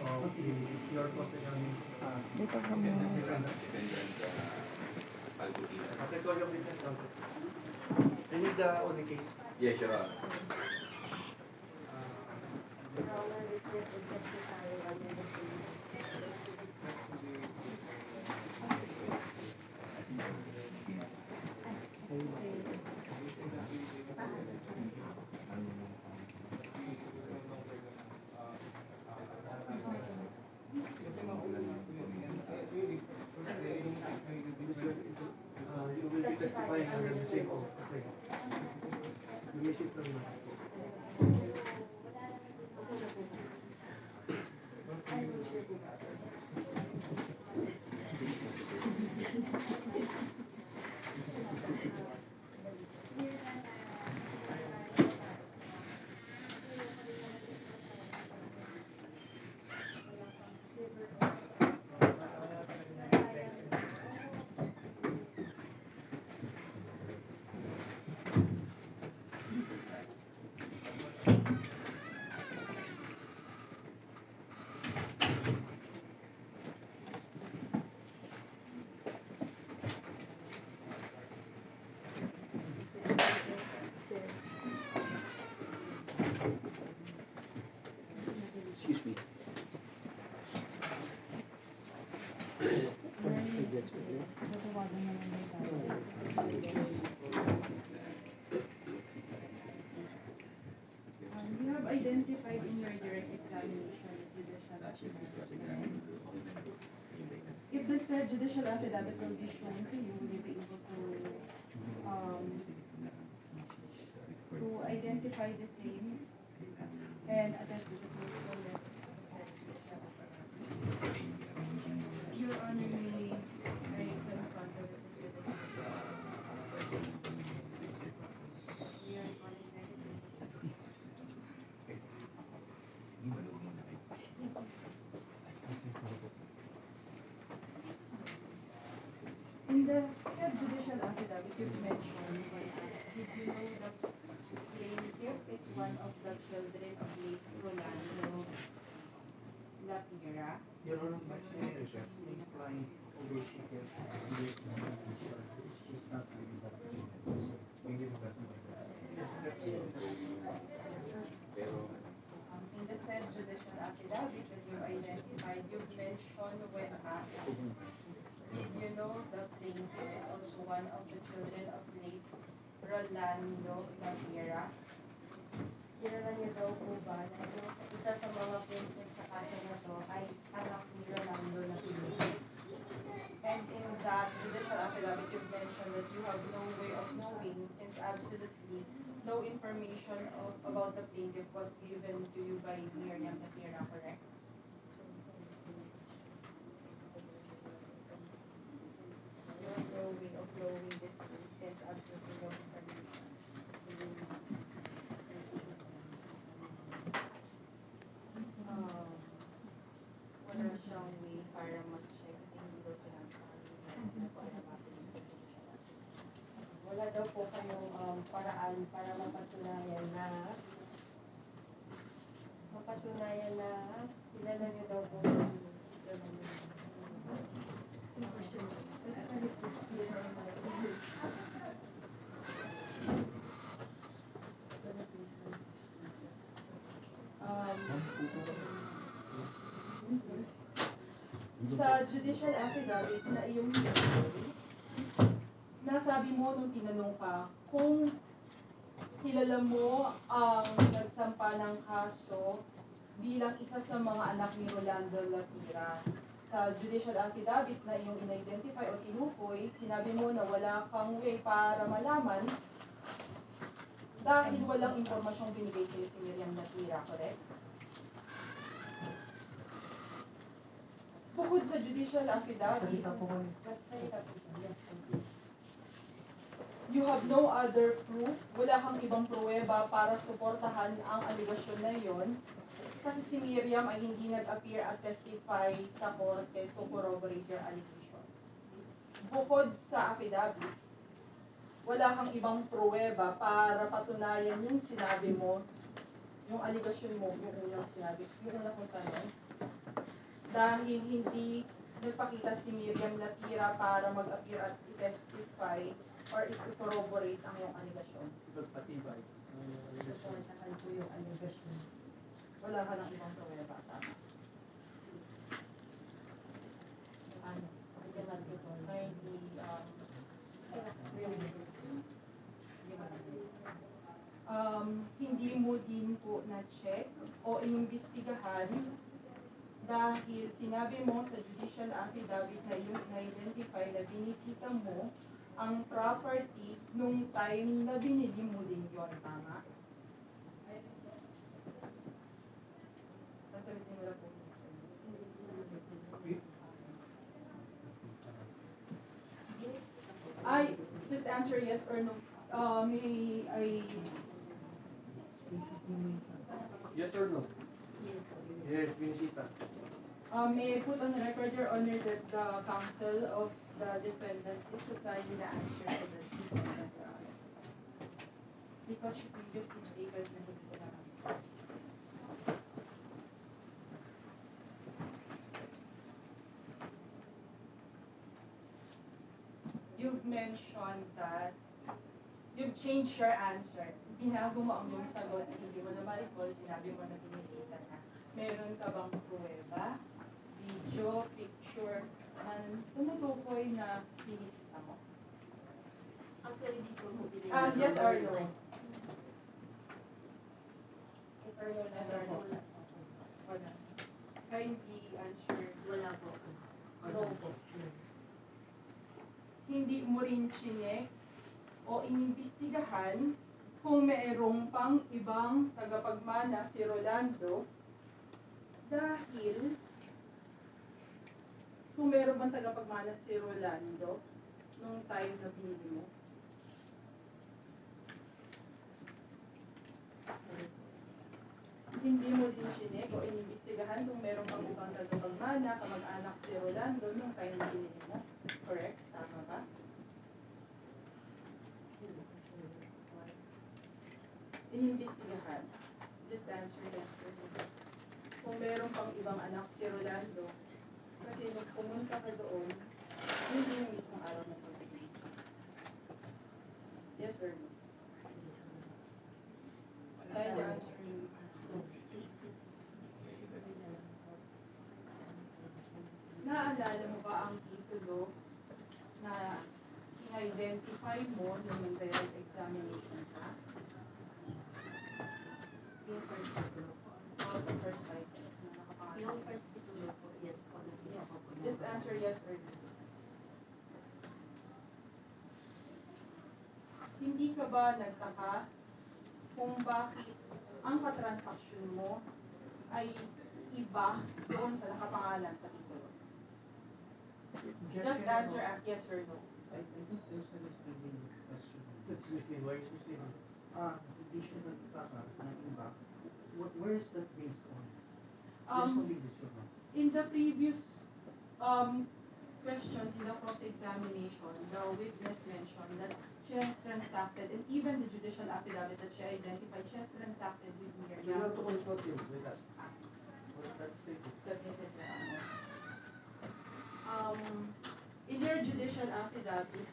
of your custodian Dito ka muna. Territorial witness counsel. I need the only case. Yes, Your Honor. Our witness is necessary under the same. You will be testifying under the same oath. Okay. You may sit down now. Excuse me. You have identified in your direct examination judicial affidavit. If the said judicial affidavit will be shown to you, will you be able to identify the same and attest to the truthfulness of the said judicial affidavit? Your Honor, may I confront the witness with the We are calling negative. In the said judicial affidavit, you've mentioned by us, did you know that plaintiff is one of the children of late Rolando Lapira? Your Honor, my client always she gets she's not really that maybe the person like that. In the said judicial affidavit that you identified, you've mentioned when asked, did you know the plaintiff is also one of the children of late Rolando Lapira? Kilala niyo daw po ba na yung isa sa mga plaintiff sa kaso na to ay anak ni Rolando Lapira? And in that judicial affidavit, you've mentioned that you have no way of knowing since absolutely no information about the plaintiff was given to you by Miriam Lapira, correct? You have no way of knowing this since absolutely no information. Wala siyang way para mag-check kasi hindi daw sinabi sa amin na nagpapalabas ng judicial affidavit. Wala daw po kayong paraan para mapatunayan na sila na niyo daw po Sa judicial affidavit na iyong history, nasabi mo nung tinanong ka kung kilala mo ang nagsampa ng kaso bilang isa sa mga anak ni Rolando Lapira. Sa judicial affidavit na iyong in-identify o tinukoy, sinabi mo na wala kang way para malaman dahil walang impormasyong binigay sa iyo si Miriam Lapira, correct? Bukod sa judicial affidavit, you have no other proof, wala kang ibang pruweba para suportahan ang aligasyon na iyon kasi si Miriam ay hindi nag-appear at testify sa korte to corroborate your allegation. Bukod sa affidavit, wala kang ibang pruweba para patunayan yung sinabi mo, yung allegation mo, yung unang sinabi, yung unang kong tanong, dahil hindi nagpakita si Miriam Lapira para mag-appear at i-testify or i-corroborate ang iyong aligasyon. Ipagpatibay. Suportahan po yung allegation. Wala ka ng ibang pruweba, tama. Ano? Hindi naman ito. Kindly, hindi mo din po na-check o inimbestigahan dahil sinabi mo sa judicial affidavit na yung na-identify na binisita mo ang property nung time na binili mo din yun, tama? Sasabitin mo lang po. Ay, just answer yes or no. May I... Yes or no? Yes, binisita. May I put on record, Your Honor, that the counsel of the defendant is supplying the answer to the defendant, Your Honor. Because she previously stated na hindi ko na. You've mentioned that you've changed your answer. Binago mo ang iyong sagot at hindi mo na ma-recall, sinabi mo na binisita ka. Meron ka bang pruweba, video, picture, na tumutukoy na binisita mo? Actually, di po mo binigyan. Yes or no? Yes or no? Yes or no? Wala. Kindly answer. Wala po. No po. Hindi mo rin chinek o inimbestigahan kung mayroong pang ibang tagapagmana si Rolando dahil kung mayroong bang tagapagmana si Rolando nung time na binili mo. Hindi mo din chinek o inimbestigahan kung mayroong pang ibang tagapagmana, kamag-anak si Rolando nung time na binili mo. Correct? Tama ba? Inimbestigahan. Just answer yes or no. Kung meron pang ibang anak si Rolando, kasi nung pumunta ka doon, hindi yung mismong araw na pag-ibig. Yes or no? Dahil answer you. Naalala mo ba ang titulo na i-identify mo nung direct examination ka? Yung first titulo po. All the first title na nakapangalan. Yung first titulo po, yes po. Yes. Just answer yes or no. Hindi ka ba nagtaka kung bakit ang katransaksyon mo ay iba doon sa nakapangalan sa titulo? Just answer at yes or no. I think there's a misleading question. It's misleading. Why is misleading? Hindi siya nagtaka ng iba. Where is that based on? There's Um, no basis for that. In the previous questions in the cross-examination, the witness mentioned that she has transacted, and even the judicial affidavit that she identified, she has transacted with So you have Miriam. to consult him with that. With that statement. Submitted na in your judicial affidavit,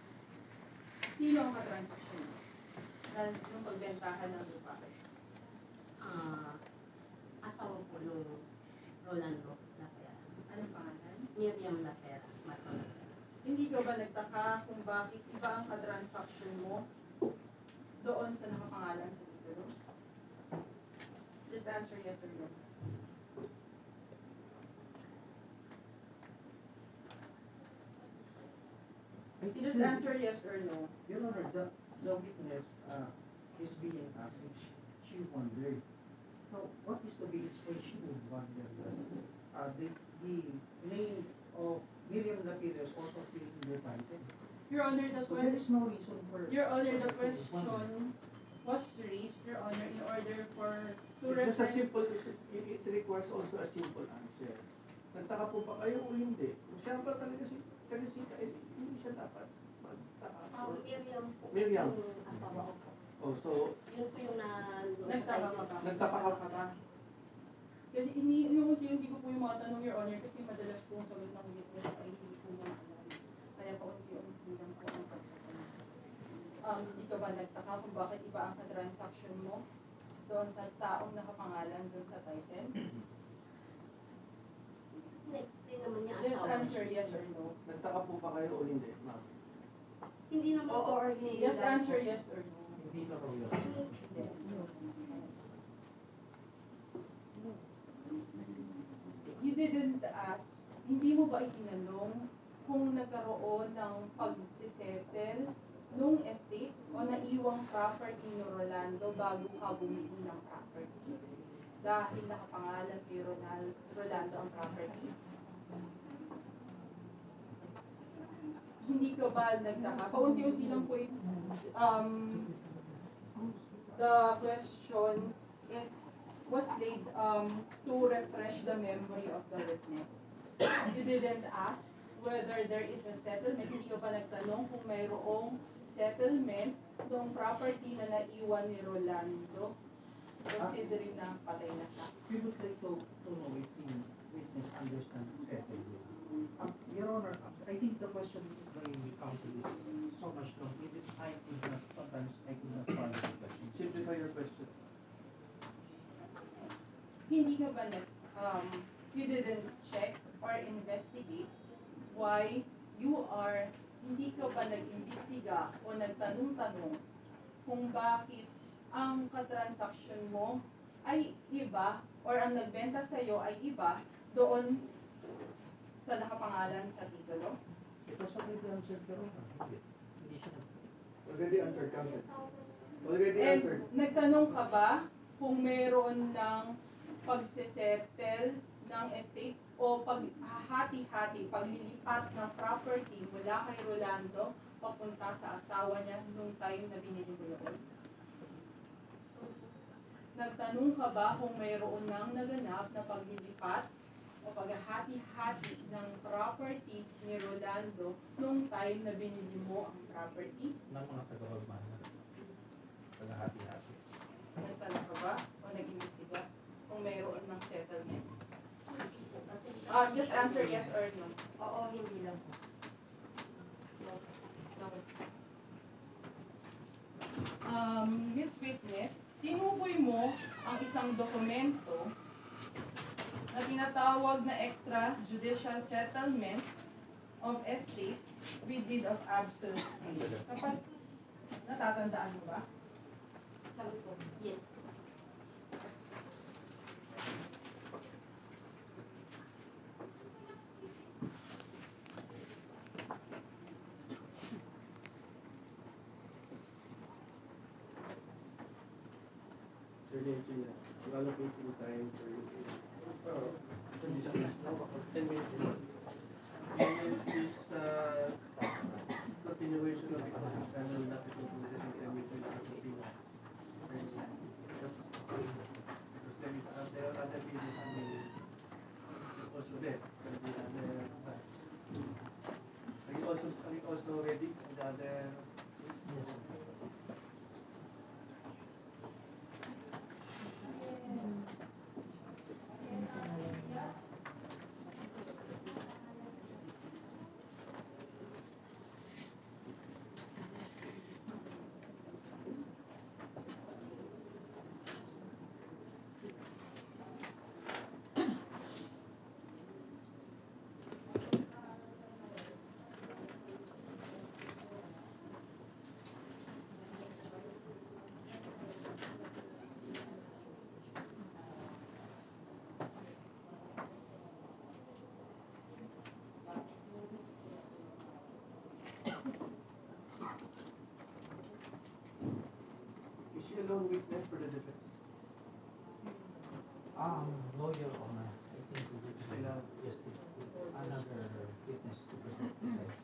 sino ang katransaksyon mo? Nung pagbentahan ng lupa? Asawa po nung Rolando Lapera. Anong pangalan? Miriam Lapera. Matol. Hindi ka ba nagtaka kung bakit iba ang katransaksyon mo doon sa nakapangalan sa titulo? Just answer yes or no. I think Just answer yes or no. Your Honor, the witness is being asked if she wondered. Now, what is the basis why she would wonder that the name of Miriam Lapira is also being invited? Your Honor, the So there question, is no reason for... Your Honor, the for this wonder. question was raised, Your Honor, in order to It's just a refer. simple, it requires also a simple answer. Nagtaka po ba kayo o hindi? Kung siya pa talaga si Teresita, hindi siya dapat magtaka. Miriam po. Miriam. Yung asawa ko po. Oh, so, Yun po yung Nagtaka ka ba? Nagtaka ka ba? Kasi inuunti-unti ko po yung mga tanong, Your Honor, kasi madalas po ang sagot ng witness ay hindi po niya alam. Kaya paunti-unti lang po ang pagtatanong. Hindi ka ba nagtaka kung bakit iba ang transaction mo doon sa taong nakapangalan doon sa title? Kasi na-explain naman niya Just asawa answer niya. yes or no. Nagtaka po pa kayo o hindi, ma'am? Hindi naman Oo po or kasi. hindi. Just answer yes or no. Hindi na raw yun. You didn't ask, hindi mo ba itinanong kung nagkaroon ng pagsisettle nung estate o naiwang property ni Rolando bago ka bumili ng property? Dahil nakapangalan kay Rolando ang property? Hindi ka ba nagtaka? Paunti-unti lang po the question was laid to refresh the memory of the witness. You didn't ask whether there is a settlement. Hindi ka ba nagtanong kung mayroong settlement ng property na naiwan ni Rolando, considering na patay na siya. We would like to know if the witness understands settlement. Your Honor, I think the question by the counsel is so much long. Even I think that sometimes I could not follow the question. Simplify your question. Hindi ka ba you didn't check or investigate why hindi ka ba nag-imbestiga o nagtanong-tanong kung bakit ang katransaksyon mo ay iba or ang nagbenta sa'yo ay iba doon sa nakapangalan sa titulo? Ito sa may answer pero hindi siya Already answered, counsel. Already And answered. nagtanong ka ba kung meron ng pagsisettle ng estate o paghahati-hati, paglilipat ng property mula kay Rolando papunta sa asawa niya nung time na binili mo yun? Nagtanong ka ba kung mayroon nang naganap na paglilipat o paghahati-hati ng property ni Rolando nung time na binili mo ang property? ng mga tagapagmana. Tagahati-hati. Nagtanong ka ba o nag-imbestiga kung mayroon ng settlement? Just answer yes or no. Oo, hindi lang po. No. No. Miss Witness, tinukoy mo ang isang dokumento na tinatawag na extrajudicial settlement of estate with deed of absolute sale. Kapag natatandaan mo ba? Sabi ko, yes. Really, we're allocating time for you to discuss now. 10 minutes more. And this continuation of the cross-exam will not be concluded in 10 minutes with the continuous. Because there are other cases I mean, also there. Are you also ready for the other? Is she a lone witness for the defense? Lawyer Honor, I think we would just another witness to present besides the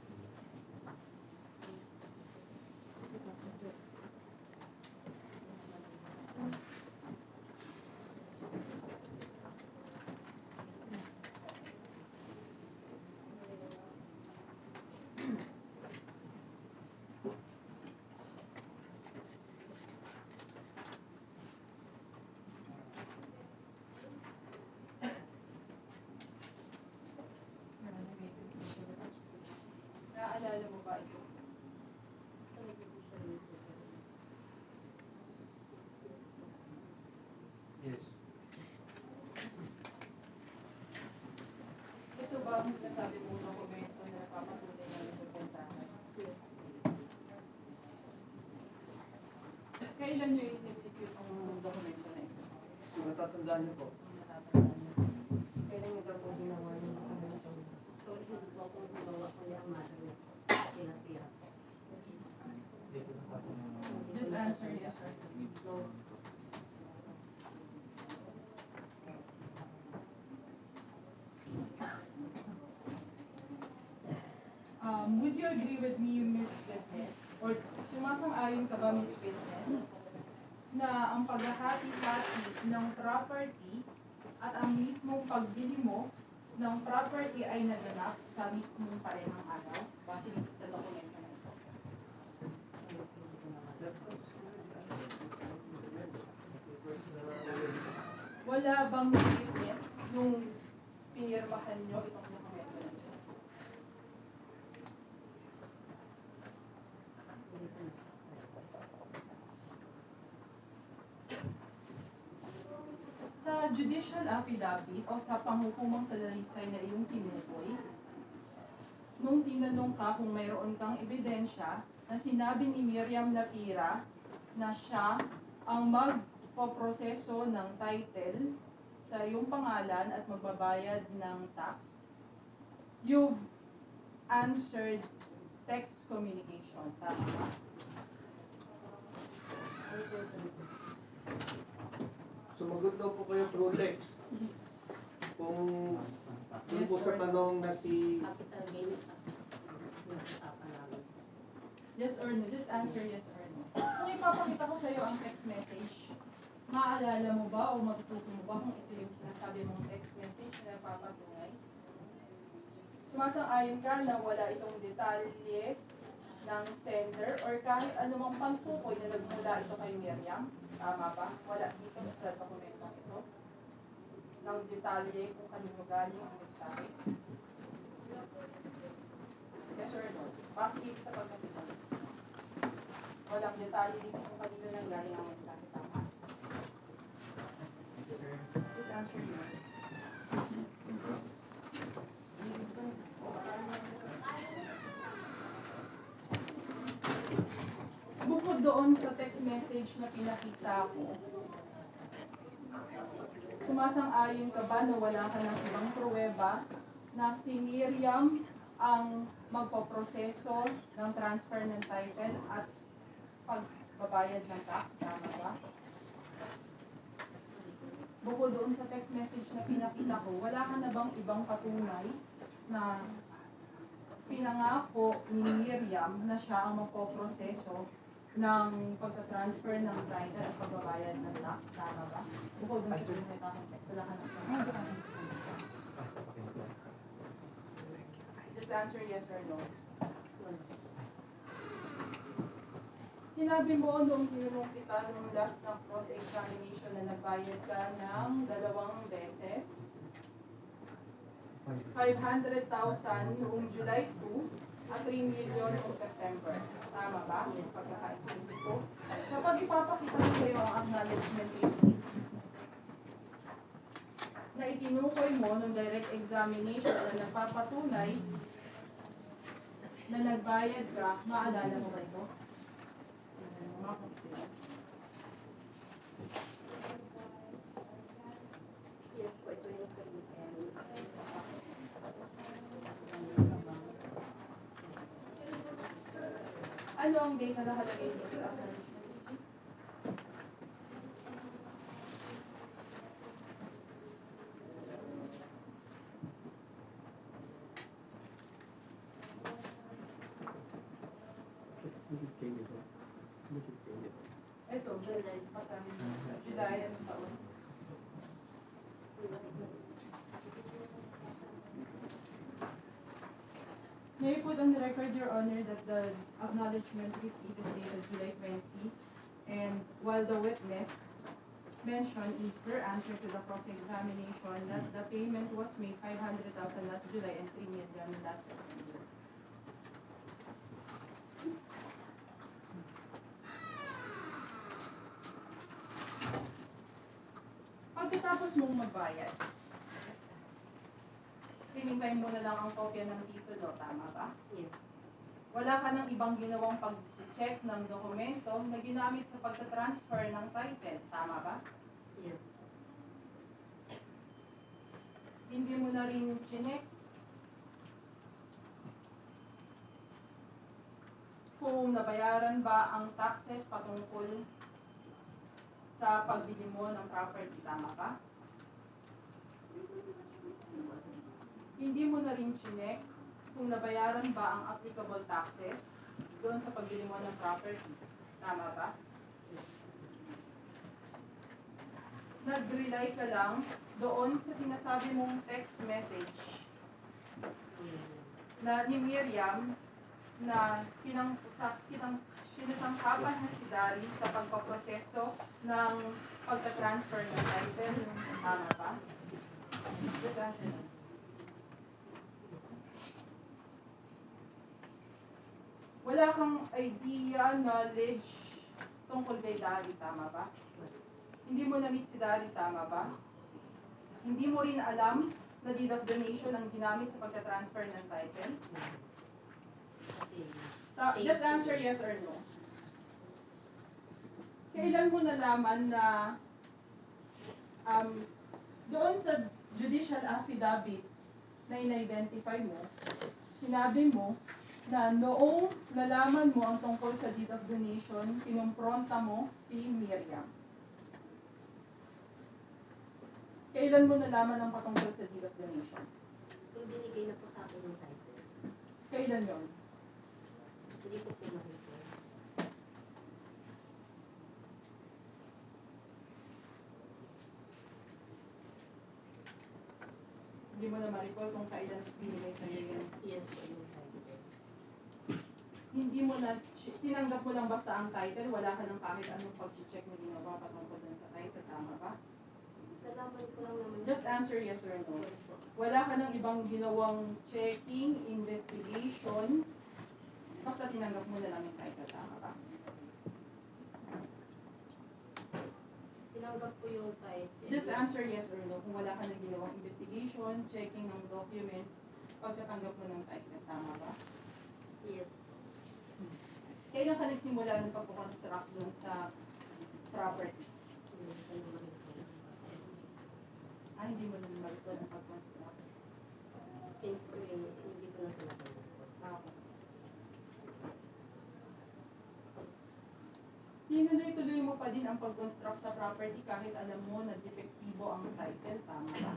Naalala mo ba ito? Sa nag-fiduciary secretary. Yes. Ito ba ang sinasabi mo dokumento na napapatunay na nagpupuntahan? Yes. Kailan nyo in-execute ang dokumento na ito? Kung natatandaan niyo po. Kung natatandaan nyo. Kailan nyo daw po ginawa yung dokumento? Sorry, hindi po ako gumawa ko yung mother niya. Tinatira po. Just answer yes or no. No. Would you agree with me, Ms. Witness, or sumasang-ayon ka ba, Ms. Witness, na ang paghahati-hati ng property at ang mismong pagbili mo ng property ay naganap sa mismong parehang araw? Base dito sa dokumento na ito. Wala bang witness nung pinirmahan nyo itong dokumento na ito? Sa judicial affidavit o sa panghukumang salaysay na iyong tinukoy, nung tinanong ka kung mayroon kang ebidensya na sinabi ni Miriam Lapira na siya ang magpoproseso ng title sa iyong pangalan at magbabayad ng tax, you've answered text communication. Tama ba? Sumagot daw po kayo through text. Kung yung po sa tanong na si Capital gain tax. Nakatapan namin sa Yes or no? Just answer yes or no. Kung ipapakita ko sa iyo ang text message, maaalala mo ba o matututo mo ba kung ito yung sinasabi mong text message na nagpapatunay? Sumasang-ayon ka na wala itong detalye ng sender or kahit anumang pangtukoy na nagmula ito kay Miriam? Tama ba? Wala dito sa dokumentong ito ng detalye kung kanino galing ang mensahe? Yes or no? Base dito sa pagkakitan. Walang detalye dito kung kanino nang galing ang mensahe. Tama? Just answer yes. Bukod doon sa text message na pinakita ko, sumasang-ayon ka ba na wala ka ng ibang pruweba na si Miriam ang magpoproseso ng transfer ng title at pagbabayad ng tax? Tama ba? Bukod doon sa text message na pinakita ko, wala ka na bang ibang patunay na pinangako ni Miriam na siya ang magpoproseso ng pagta-transfer ng title at pagbabayad ng tax? Tama ba? Bukod doon sa pinakita kong text, wala ka na bang Just answer yes or no. Sinabi mo nung tinanong kita nung last na cross-examination na nagbayad ka ng 2 beses, 500,000 noong July 2 at 3 million noong September. Tama ba? Yes. Pagkakaintindi ko. Kapag ipapakita ko sa iyo ang acknowledgement receipt na itinukoy mo nung direct examination na nagpapatunay na nagbayad ka, maalala mo ba ito? yes po, ito yung kaibigan. Ano ang date na nakalagay dito sa acknowledgement receipt? Ito, July. Pasahin mo. July, anong taon? May I put on the record, Your Honor, that the acknowledgement receipt is dated July 20, and while the witness mentioned in her answer to the cross-examination that the payment was made 500,000 last July and 3 million last September. Pagkatapos mong magbayad, hinintay mo na lang ang kopya ng titulo, tama ba? Yes. Wala ka ng ibang ginawang pag-check ng dokumento na ginamit sa pagta-transfer ng title, tama ba? Yes. Hindi mo na rin chinek kung nabayaran ba ang taxes patungkol sa pagbili mo ng property, tama ba? Hindi mo na rin chinek kung nabayaran ba ang applicable taxes doon sa pagbili mo ng property, tama ba? Nag-rely ka lang doon sa sinasabi mong text message na ni Miriam na sinasangkapan na si Dari sa pagpaproseso ng pagka-transfer ng title, tama ba? Just answer na. Wala kang idea, knowledge tungkol kay Dari, tama ba? Hindi mo na-meet si Dari, tama ba? Hindi mo rin alam na deed of donation ang ginamit sa pagka-transfer ng title? Just answer yes or no. Kailan mo nalaman na doon sa judicial affidavit na in-identify mo, sinabi mo na noong nalaman mo ang tungkol sa deed of donation, kinumpronta mo si Miriam. Kailan mo nalaman ang patungkol sa deed of donation? Kung binigay na po sa akin yung title, Kailan yon? hindi ko po makita. Hindi mo na ma-recall kung kailan binigay sa iyo yun. Yes po yung title. Hindi mo na, tinanggap mo lang basta ang title, wala ka ng kahit anong pag-check na ginawa patungkol dun sa title, tama ba? Nalaman ko lang naman. Just answer yes or no. Sorry po. Wala ka ng ibang ginawang checking, investigation, basta tinanggap mo na lang yung title, tama ba? Tinanggap ko yung title. Just answer yes or no kung wala ka ng ginawang investigation, checking ng documents, pagkatanggap mo ng title, tama ba? Yes. Kailan ka nagsimula ng pagkukonstruct dun sa property? Hindi ko naman ito. Hindi mo na ma-recall ang pag-construct. Since ko hindi ko na tinatawag. Ako. Tinuloy-tuloy mo pa din ang pag-construct sa property kahit alam mo na depektibo ang title, tama ba?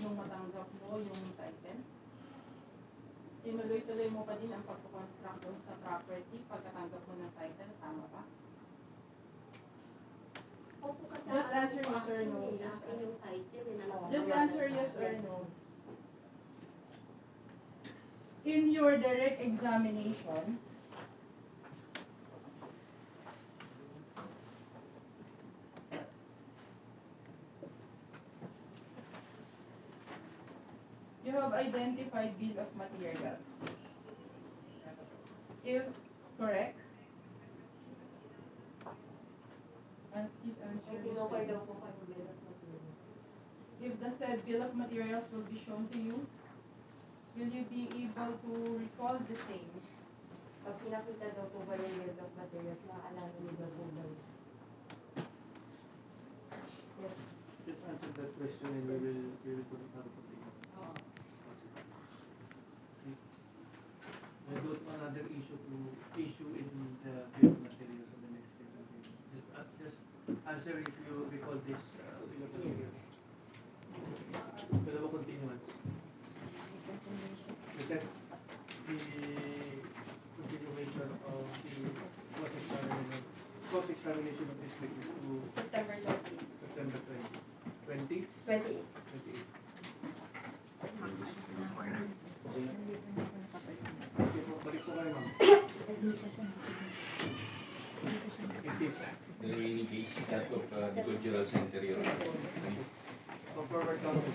Yung matanggap mo yung title. Tinuloy-tuloy mo pa din ang pag-construct doon sa property pagkatanggap mo ng title, tama ba? Opo, kasi Just akin answer po yes or akin no. eh. Akin yung title. Just answer yes or no. In your direct examination, you have identified bill of materials. If correct, and please answer Ay, this tinokay daw please. po kayo meron po. If the said bill of materials will be shown to you, will you be able to recall the same? Pag pinakita daw po ba yung bill of materials, maaalala niyo ba po ba yun? Yes. Just answer that question and we will put it out of the Oo. I don't want another issue to issue in the bill of materials on the next presentation. Just answer if you recall this bill of materials. Dalawa continuance. The second, the continuation of the cross-examination of this witness to September 30. September 20. 28. 28. Okay po, balik po kayo, ma'am. Excuse. The remaining case, that of the cultural center, Your Honor. Go forward, counsel.